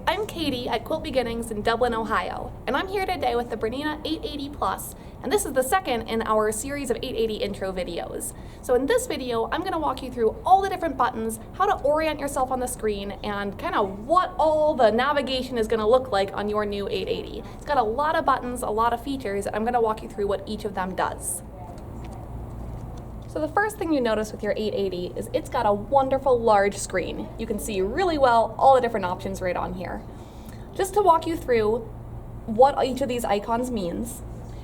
I'm Caity at Quilt Beginnings in Dublin, Ohio, and I'm here today with the Bernina 880 Plus, and this is the second in our series of 880 intro videos. So in this video, I'm going to walk you through all the different buttons, how to orient yourself on the screen, and kind of what all the navigation is going to look like on your new 880. It's got a lot of buttons, a lot of features, and I'm going to walk you through what each of them does. So the first thing you notice with your 880 is it's got a wonderful large screen. You can see really well all the different options right on here. Just to walk you through what each of these icons means,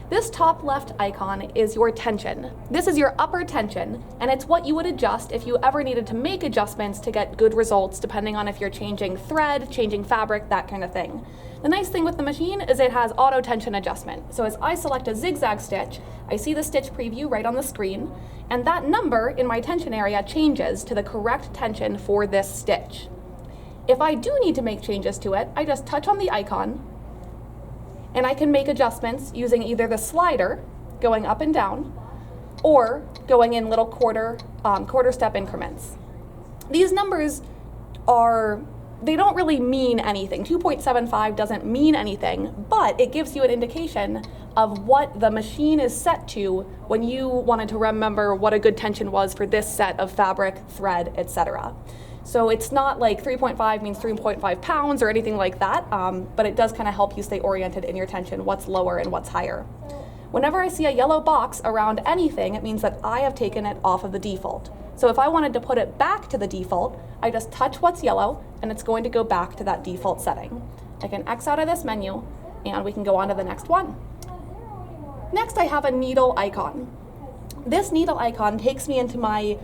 this top left icon is your tension. This is your upper tension, and it's what you would adjust if you ever needed to make adjustments to get good results, depending on if you're changing thread, changing fabric, that kind of thing. The nice thing with the machine is it has auto tension adjustment. So as I select a zigzag stitch, I see the stitch preview right on the screen, and that number in my tension area changes to the correct tension for this stitch. If I do need to make changes to it, I just touch on the icon, and I can make adjustments using either the slider, going up and down, or going in little quarter step increments. These numbers they don't really mean anything. 2.75 doesn't mean anything, but it gives you an indication of what the machine is set to when you wanted to remember what a good tension was for this set of fabric, thread, etc. So it's not like 3.5 means 3.5 pounds or anything like that, but it does kind of help you stay oriented in your tension, what's lower and what's higher. Whenever I see a yellow box around anything, it means that I have taken it off of the default. So if I wanted to put it back to the default, I just touch what's yellow and it's going to go back to that default setting. I can X out of this menu and we can go on to the next one. Next, I have a needle icon. This needle icon takes me into my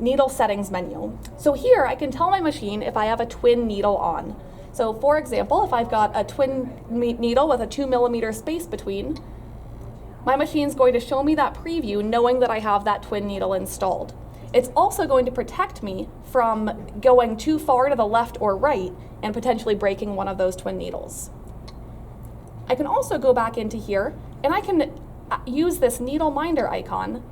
needle settings menu. So here I can tell my machine if I have a twin needle on. So for example, if I've got a twin needle with a 2mm space between, my machine's going to show me that preview knowing that I have that twin needle installed. It's also going to protect me from going too far to the left or right and potentially breaking one of those twin needles. I can also go back into here and I can use this needle minder icon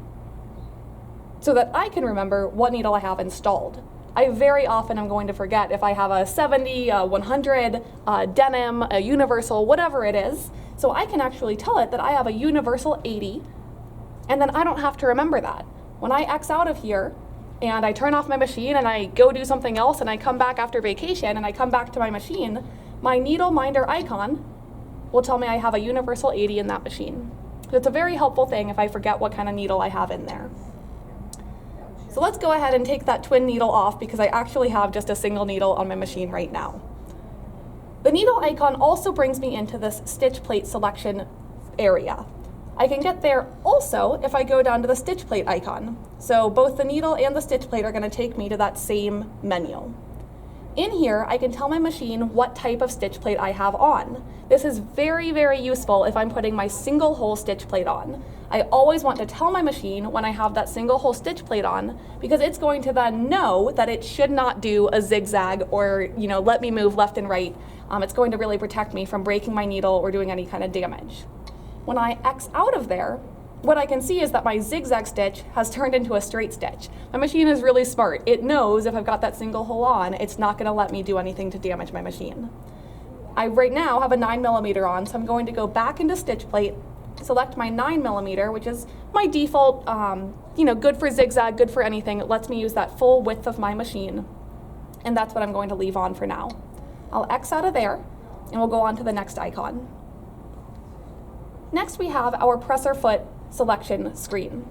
so that I can remember what needle I have installed. I very often am going to forget if I have a 70, a 100, a denim, a universal, whatever it is. So I can actually tell it that I have a universal 80, and then I don't have to remember that. When I X out of here and I turn off my machine and I go do something else and I come back after vacation and I come back to my machine, my needle minder icon will tell me I have a universal 80 in that machine. So it's a very helpful thing if I forget what kind of needle I have in there. So let's go ahead and take that twin needle off because I actually have just a single needle on my machine right now. The needle icon also brings me into this stitch plate selection area. I can get there also if I go down to the stitch plate icon. So both the needle and the stitch plate are going to take me to that same menu. In here, I can tell my machine what type of stitch plate I have on. This is very, very useful if I'm putting my single hole stitch plate on. I always want to tell my machine when I have that single hole stitch plate on because it's going to then know that it should not do a zigzag or, let me move left and right. It's going to really protect me from breaking my needle or doing any kind of damage. When I X out of there, what I can see is that my zigzag stitch has turned into a straight stitch. My machine is really smart. It knows if I've got that single hole on, it's not going to let me do anything to damage my machine. I right now have a 9mm on, so I'm going to go back into stitch plate, select my 9mm, which is my default, good for zigzag, good for anything. It lets me use that full width of my machine, and that's what I'm going to leave on for now. I'll X out of there, and we'll go on to the next icon. Next, we have our presser foot selection screen.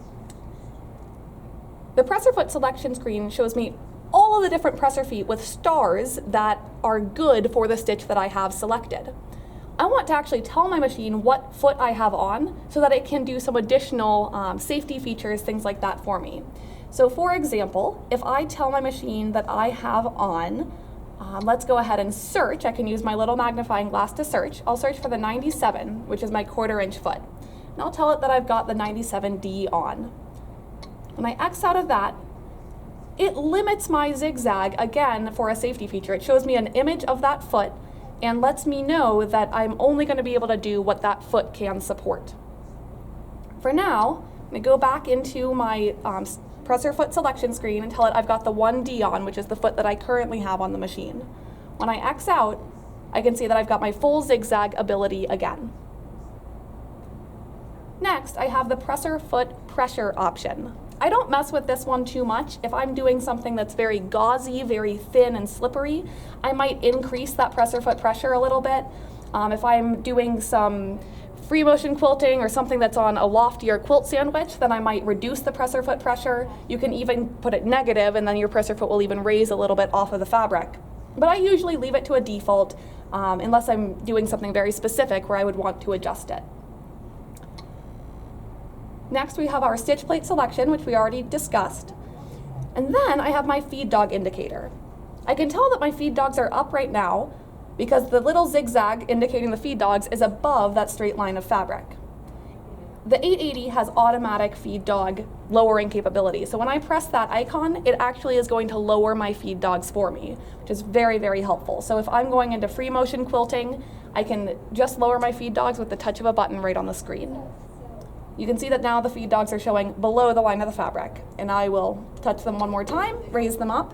The presser foot selection screen shows me all of the different presser feet with stars that are good for the stitch that I have selected. I want to actually tell my machine what foot I have on so that it can do some additional safety features, things like that for me. So for example, if I tell my machine that I have on, let's go ahead and search. I can use my little magnifying glass to search. I'll search for the 97, which is my 1/4 inch foot. And I'll tell it that I've got the 97D on. When I X out of that, it limits my zigzag again for a safety feature. It shows me an image of that foot and lets me know that I'm only going to be able to do what that foot can support. For now, I'm going to go back into my presser foot selection screen and tell it I've got the 1D on, which is the foot that I currently have on the machine. When I X out, I can see that I've got my full zigzag ability again. Next, I have the presser foot pressure option. I don't mess with this one too much. If I'm doing something that's very gauzy, very thin and slippery, I might increase that presser foot pressure a little bit. If I'm doing some free motion quilting or something that's on a loftier quilt sandwich, then I might reduce the presser foot pressure. You can even put it negative, and then your presser foot will even raise a little bit off of the fabric. But I usually leave it to a default unless I'm doing something very specific where I would want to adjust it. Next, we have our stitch plate selection, which we already discussed. And then I have my feed dog indicator. I can tell that my feed dogs are up right now because the little zigzag indicating the feed dogs is above that straight line of fabric. The 880 has automatic feed dog lowering capability. So when I press that icon, it actually is going to lower my feed dogs for me, which is very, very helpful. So if I'm going into free motion quilting, I can just lower my feed dogs with the touch of a button right on the screen. You can see that now the feed dogs are showing below the line of the fabric, and I will touch them one more time, raise them up.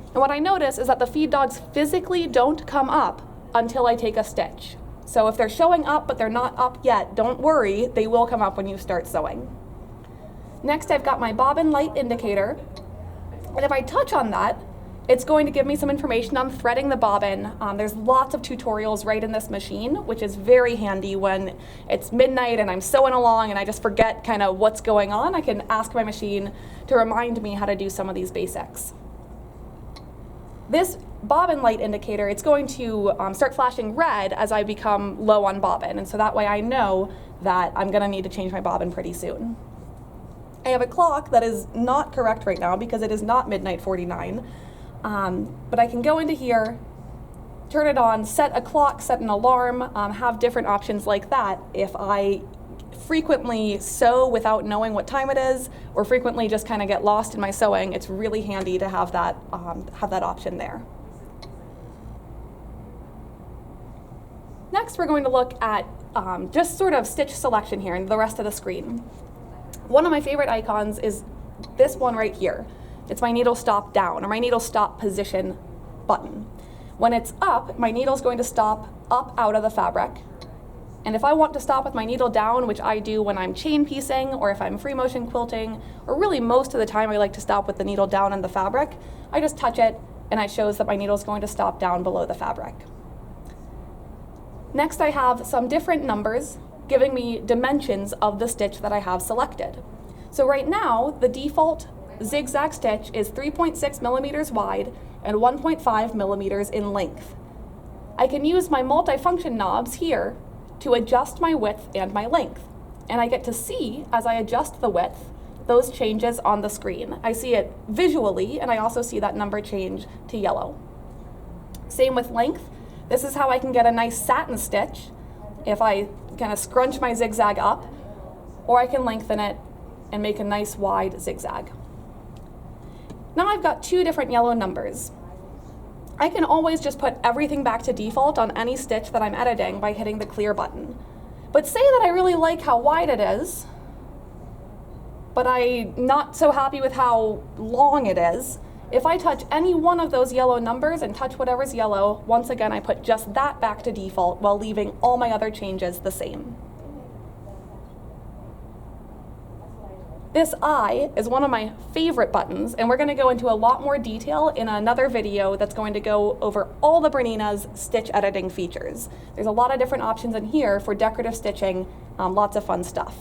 And what I notice is that the feed dogs physically don't come up until I take a stitch. So if they're showing up but they're not up yet, don't worry, they will come up when you start sewing. Next, I've got my bobbin light indicator, and if I touch on that, it's going to give me some information on threading the bobbin. There's lots of tutorials right in this machine, which is very handy when it's midnight and I'm sewing along and I just forget kind of what's going on. I can ask my machine to remind me how to do some of these basics. This bobbin light indicator, it's going to start flashing red as I become low on bobbin, and so that way I know that I'm gonna need to change my bobbin pretty soon. I have a clock that is not correct right now because it is not midnight 49. But I can go into here, turn it on, set a clock, set an alarm, have different options like that if I frequently sew without knowing what time it is, or frequently just kind of get lost in my sewing. It's really handy to have that option there. Next, we're going to look at just sort of stitch selection here and the rest of the screen. One of my favorite icons is this one right here. It's my needle stop down, or my needle stop position button. When it's up, my needle's going to stop up out of the fabric. And if I want to stop with my needle down, which I do when I'm chain piecing, or if I'm free motion quilting, or really most of the time I like to stop with the needle down in the fabric, I just touch it and it shows that my needle's going to stop down below the fabric. Next, I have some different numbers giving me dimensions of the stitch that I have selected. So right now, the default zigzag stitch is 3.6 millimeters wide and 1.5 millimeters in length. I can use my multifunction knobs here to adjust my width and my length. And I get to see, as I adjust the width, those changes on the screen. I see it visually, and I also see that number change to yellow. Same with length. This is how I can get a nice satin stitch if I kind of scrunch my zigzag up, or I can lengthen it and make a nice wide zigzag. Now I've got two different yellow numbers. I can always just put everything back to default on any stitch that I'm editing by hitting the clear button. But say that I really like how wide it is, but I'm not so happy with how long it is. If I touch any one of those yellow numbers and touch whatever's yellow, once again I put just that back to default while leaving all my other changes the same. This I is one of my favorite buttons, and we're going to go into a lot more detail in another video that's going to go over all the Bernina's stitch editing features. There's a lot of different options in here for decorative stitching, lots of fun stuff.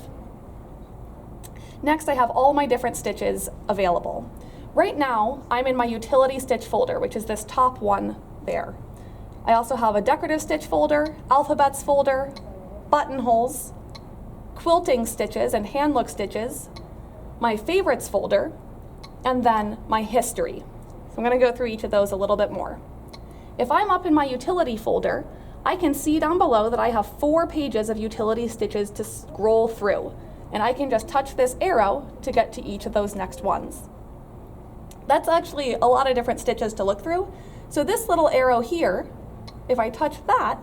Next, I have all my different stitches available. Right now, I'm in my utility stitch folder, which is this top one there. I also have a decorative stitch folder, alphabets folder, buttonholes, quilting stitches and hand look stitches, my favorites folder, and then my history. So I'm going to go through each of those a little bit more. If I'm up in my utility folder, I can see down below that I have 4 pages of utility stitches to scroll through, and I can just touch this arrow to get to each of those next ones. That's actually a lot of different stitches to look through. So this little arrow here, if I touch that,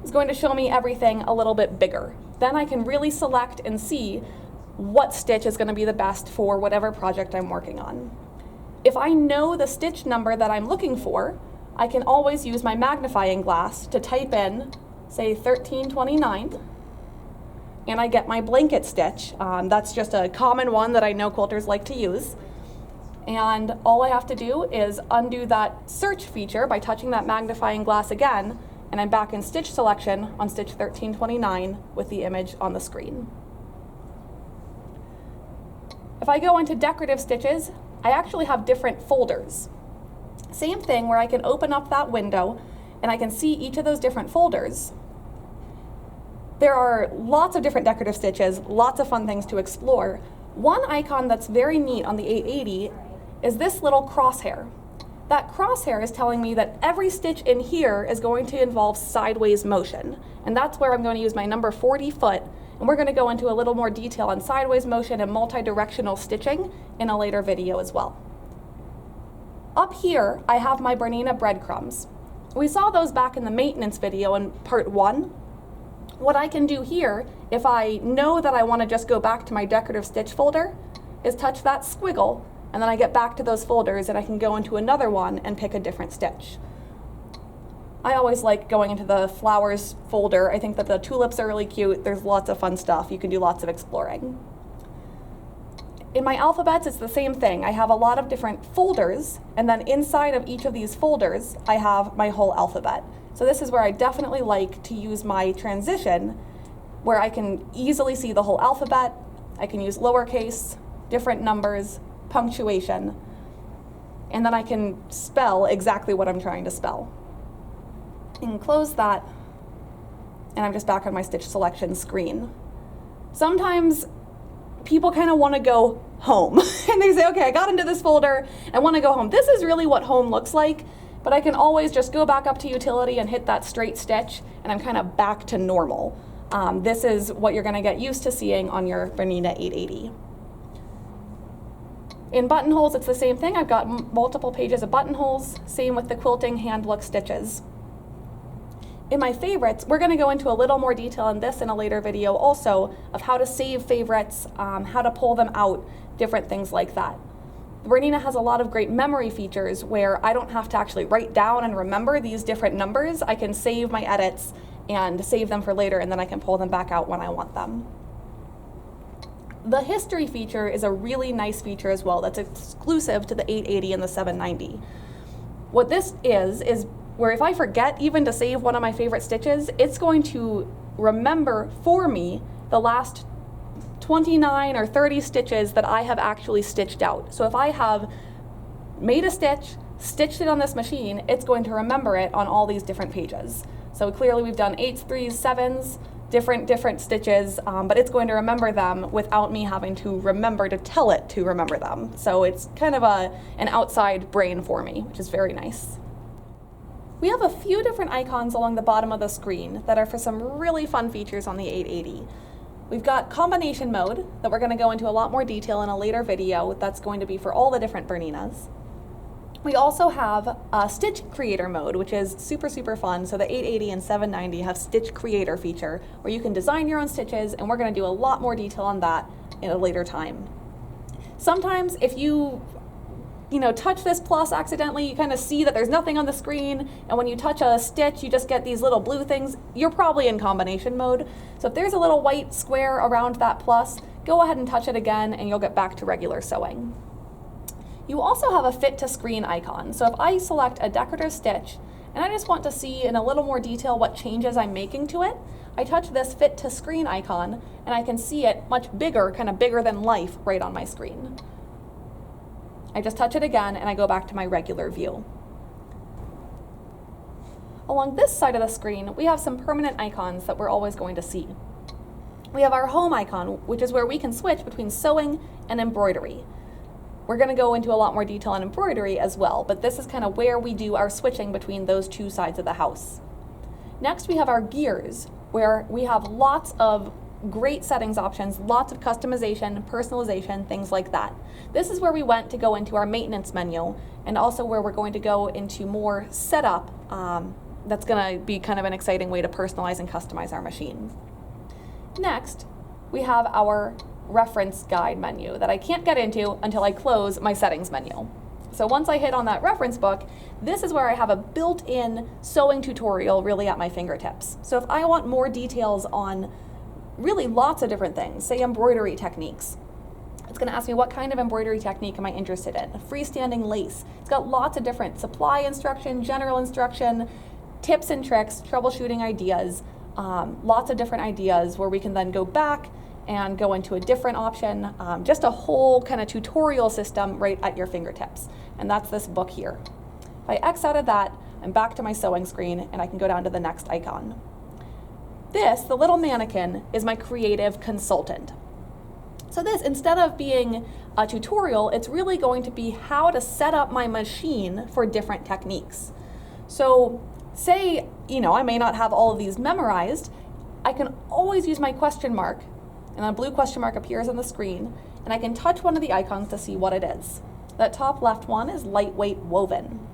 is going to show me everything a little bit bigger. Then I can really select and see what stitch is going to be the best for whatever project I'm working on. If I know the stitch number that I'm looking for, I can always use my magnifying glass to type in, say, 1329, and I get my blanket stitch. That's just a common one that I know quilters like to use. And all I have to do is undo that search feature by touching that magnifying glass again, and I'm back in stitch selection on stitch 1329 with the image on the screen. If I go into decorative stitches, I actually have different folders. Same thing where I can open up that window and I can see each of those different folders. There are lots of different decorative stitches, lots of fun things to explore. One icon that's very neat on the 880 is this little crosshair. That crosshair is telling me that every stitch in here is going to involve sideways motion. And that's where I'm going to use my number 40 foot. And we're going to go into a little more detail on sideways motion and multi-directional stitching in a later video as well. Up here, I have my Bernina breadcrumbs. We saw those back in the maintenance video in part 1. What I can do here, if I know that I want to just go back to my decorative stitch folder, is touch that squiggle, and then I get back to those folders and I can go into another one and pick a different stitch. I always like going into the flowers folder. I think that the tulips are really cute. There's lots of fun stuff. You can do lots of exploring. In my alphabets, it's the same thing. I have a lot of different folders, and then inside of each of these folders, I have my whole alphabet. So this is where I definitely like to use my transition, where I can easily see the whole alphabet. I can use lowercase, different numbers, punctuation, and then I can spell exactly what I'm trying to spell. And close that, and I'm just back on my stitch selection screen. Sometimes people kind of want to go home, and they say, okay, I got into this folder, I want to go home. This is really what home looks like, but I can always just go back up to utility and hit that straight stitch, and I'm kind of back to normal. This is what you're going to get used to seeing on your Bernina 880. In buttonholes, it's the same thing. I've got multiple pages of buttonholes, same with the quilting hand look stitches. In my favorites, we're going to go into a little more detail on this in a later video also, of how to save favorites, how to pull them out, different things like that. Bernina has a lot of great memory features where I don't have to actually write down and remember these different numbers. I can save my edits and save them for later, and then I can pull them back out when I want them. The history feature is a really nice feature as well that's exclusive to the 880 and the 790. What this is where if I forget even to save one of my favorite stitches, it's going to remember for me the last 29 or 30 stitches that I have actually stitched out. So if I have made a stitch, stitched it on this machine, it's going to remember it on all these different pages. So clearly we've done 8s, 3s, 7s, different stitches, but it's going to remember them without me having to remember to tell it to remember them. So it's kind of an outside brain for me, which is very nice. We have a few different icons along the bottom of the screen that are for some really fun features on the 880. We've got combination mode that we're going to go into a lot more detail in a later video that's going to be for all the different Berninas. We also have a stitch creator mode, which is super fun. So the 880 and 790 have stitch creator feature where you can design your own stitches, and we're going to do a lot more detail on that in a later time. Sometimes if you touch this plus accidentally, you kind of see that there's nothing on the screen, and when you touch a stitch, you just get these little blue things. You're probably in combination mode. So if there's a little white square around that plus, go ahead and touch it again, and you'll get back to regular sewing. You also have a fit to screen icon. So if I select a decorative stitch, and I just want to see in a little more detail what changes I'm making to it, I touch this fit to screen icon, and I can see it much bigger, kind of bigger than life, right on my screen. I just touch it again, and I go back to my regular view. Along this side of the screen, we have some permanent icons that we're always going to see. We have our home icon, which is where we can switch between sewing and embroidery. We're going to go into a lot more detail on embroidery as well, but this is kind of where we do our switching between those two sides of the house. Next, we have our gears, where we have lots of great settings options, lots of customization, personalization, things like that. This is where we went to go into our maintenance menu, and also where we're going to go into more setup. That's going to be kind of an exciting way to personalize and customize our machine. Next, we have our reference guide menu that I can't get into until I close my settings menu. So once I hit on that reference book, this is where I have a built-in sewing tutorial really at my fingertips. So if I want more details on really lots of different things, say embroidery techniques, it's going to ask me what kind of embroidery technique am I interested in. Freestanding lace. It's got lots of different supply instruction, general instruction, tips and tricks, troubleshooting ideas, lots of different ideas where we can then go back and go into a different option, just a whole kind of tutorial system right at your fingertips. And that's this book here. If I X out of that, I'm back to my sewing screen and I can go down to the next icon. This, the little mannequin, is my creative consultant. So this, instead of being a tutorial, it's really going to be how to set up my machine for different techniques. So say, I may not have all of these memorized, I can always use my question mark, and a blue question mark appears on the screen, and I can touch one of the icons to see what it is. That top left one is lightweight woven.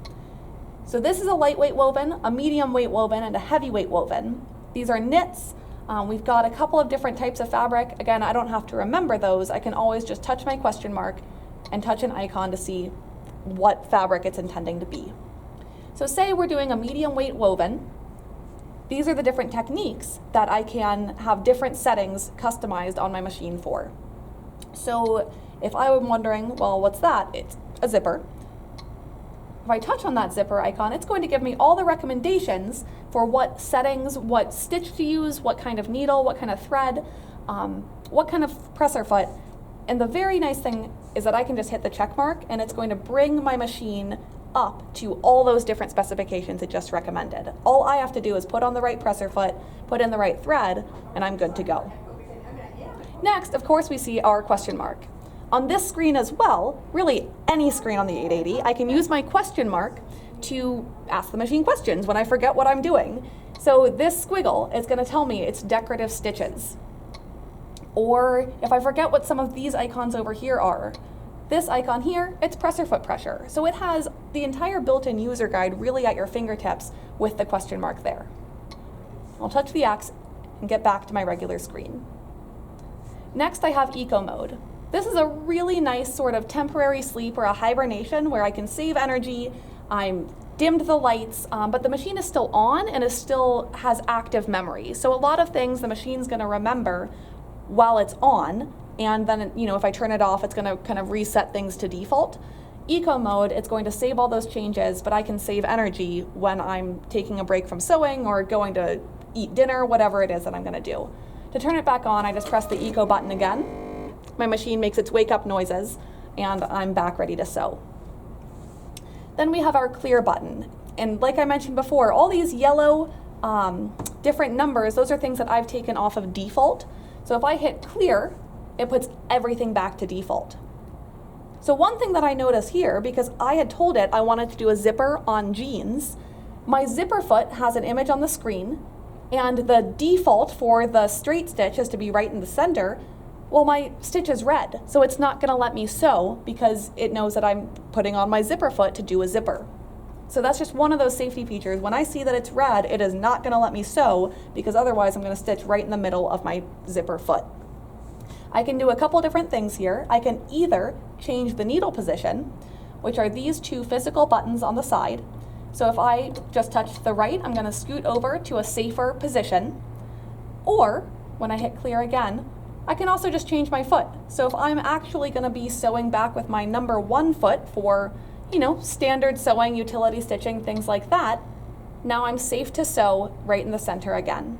So this is a lightweight woven, a medium weight woven, and a heavyweight woven. These are knits. We've got a couple of different types of fabric. Again, I don't have to remember those. I can always just touch my question mark and touch an icon to see what fabric it's intending to be. So say we're doing a medium weight woven. These are the different techniques that I can have different settings customized on my machine for. So if I'm wondering, well, what's that? It's a zipper. If I touch on that zipper icon, it's going to give me all the recommendations for what settings, what stitch to use, what kind of needle, what kind of thread, what kind of presser foot. And the very nice thing is that I can just hit the check mark and it's going to bring my machine up to all those different specifications it just recommended. All I have to do is put on the right presser foot, put in the right thread, and I'm good to go. Next, of course, we see our question mark. On this screen as well, really any screen on the 880, I can use my question mark to ask the machine questions when I forget what I'm doing. So this squiggle is going to tell me it's decorative stitches. Or if I forget what some of these icons over here are, this icon here, it's presser foot pressure. So it has the entire built-in user guide really at your fingertips with the question mark there. I'll touch the X and get back to my regular screen. Next, I have eco mode. This is a really nice sort of temporary sleep or a hibernation where I can save energy. I'm dimmed the lights, but the machine is still on and still has active memory. So a lot of things the machine's going to remember while it's on, and then if I turn it off, it's going to kind of reset things to default. Eco mode, it's going to save all those changes, but I can save energy when I'm taking a break from sewing or going to eat dinner, whatever it is that I'm going to do. To turn it back on, I just press the eco button again. My machine makes its wake up noises, and I'm back ready to sew. Then we have our clear button. And like I mentioned before, all these yellow different numbers, those are things that I've taken off of default. So if I hit clear, it puts everything back to default. So one thing that I notice here, because I had told it I wanted to do a zipper on jeans, my zipper foot has an image on the screen, and the default for the straight stitch is to be right in the center. Well, my stitch is red, so it's not going to let me sew because it knows that I'm putting on my zipper foot to do a zipper. So that's just one of those safety features. When I see that it's red, it is not going to let me sew because otherwise I'm going to stitch right in the middle of my zipper foot. I can do a couple different things here. I can either change the needle position, which are these two physical buttons on the side. So if I just touch the right, I'm going to scoot over to a safer position. Or when I hit clear again, I can also just change my foot. So if I'm actually going to be sewing back with my number 1 foot for, standard sewing, utility stitching, things like that, now I'm safe to sew right in the center again.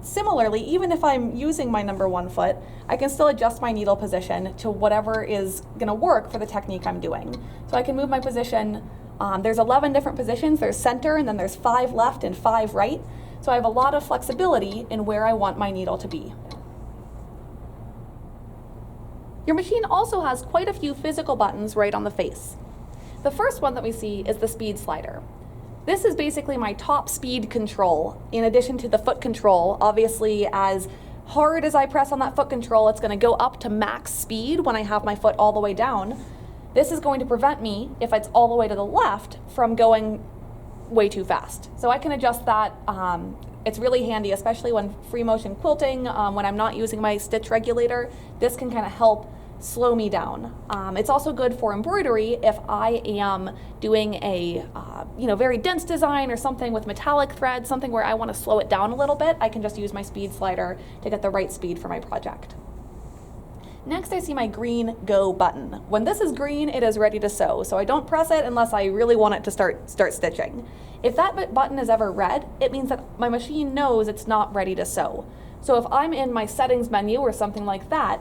Similarly, even if I'm using my number 1 foot, I can still adjust my needle position to whatever is going to work for the technique I'm doing. So I can move my position. There's 11 different positions. There's center, and then there's 5 left and 5 right. So I have a lot of flexibility in where I want my needle to be. Your machine also has quite a few physical buttons right on the face. The first one that we see is the speed slider. This is basically my top speed control, in addition to the foot control. Obviously, as hard as I press on that foot control, it's going to go up to max speed when I have my foot all the way down. This is going to prevent me, if it's all the way to the left, from going way too fast. So I can adjust that. It's really handy, especially when free motion quilting, when I'm not using my stitch regulator. This can kind of help slow me down. It's also good for embroidery if I am doing a very dense design or something with metallic thread, something where I want to slow it down a little bit. I can just use my speed slider to get the right speed for my project. Next, I see my green go button. When this is green, it is ready to sew, so I don't press it unless I really want it to start stitching. If that button is ever red, it means that my machine knows it's not ready to sew. So if I'm in my settings menu or something like that,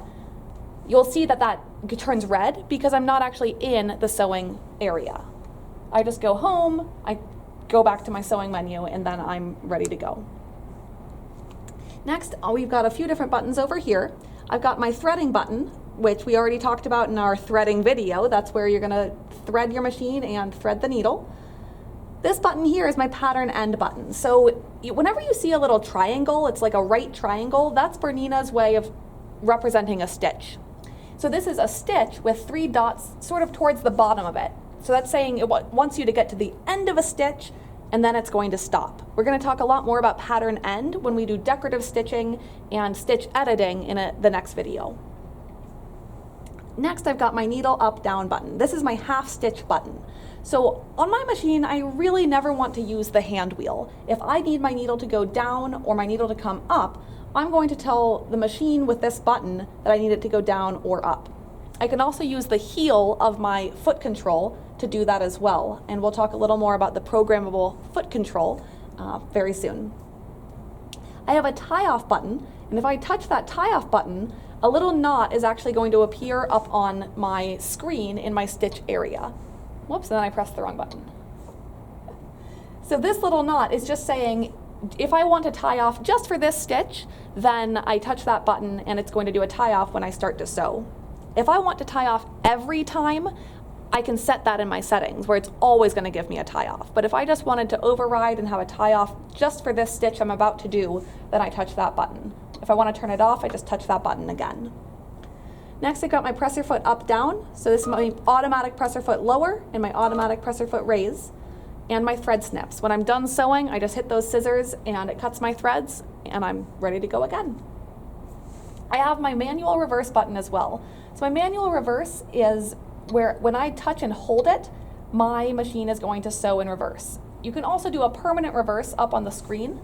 you'll see that turns red because I'm not actually in the sewing area. I just go home, I go back to my sewing menu, and then I'm ready to go. Next, we've got a few different buttons over here. I've got my threading button, which we already talked about in our threading video. That's where you're gonna thread your machine and thread the needle. This button here is my pattern end button. So whenever you see a little triangle, it's like a right triangle, that's Bernina's way of representing a stitch. So this is a stitch with 3 dots sort of towards the bottom of it. So that's saying it wants you to get to the end of a stitch and then it's going to stop. We're going to talk a lot more about pattern end when we do decorative stitching and stitch editing in the next video. Next, I've got my needle up down button. This is my half stitch button. So on my machine, I really never want to use the hand wheel. If I need my needle to go down or my needle to come up, I'm going to tell the machine with this button that I need it to go down or up. I can also use the heel of my foot control to do that as well, and we'll talk a little more about the programmable foot control very soon. I have a tie-off button, and if I touch that tie-off button, a little knot is actually going to appear up on my screen in my stitch area. Whoops, and then I pressed the wrong button. So this little knot is just saying, if I want to tie off just for this stitch, then I touch that button and it's going to do a tie off when I start to sew. If I want to tie off every time, I can set that in my settings where it's always going to give me a tie off. But if I just wanted to override and have a tie off just for this stitch I'm about to do, then I touch that button. If I want to turn it off, I just touch that button again. Next, I got my presser foot up down. So this is my automatic presser foot lower and my automatic presser foot raise, and my thread snips. When I'm done sewing, I just hit those scissors and it cuts my threads and I'm ready to go again. I have my manual reverse button as well. So my manual reverse is where when I touch and hold it, my machine is going to sew in reverse. You can also do a permanent reverse up on the screen.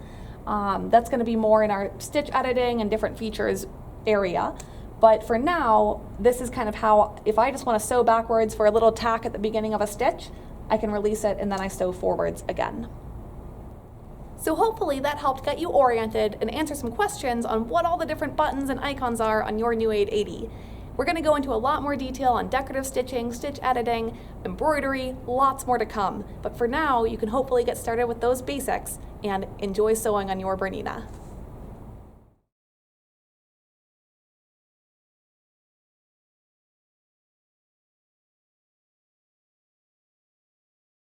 That's going to be more in our stitch editing and different features area. But for now, this is kind of how, if I just want to sew backwards for a little tack at the beginning of a stitch, I can release it and then I sew forwards again. So hopefully that helped get you oriented and answer some questions on what all the different buttons and icons are on your new 880. We're going to go into a lot more detail on decorative stitching, stitch editing, embroidery, lots more to come. But for now, you can hopefully get started with those basics and enjoy sewing on your Bernina.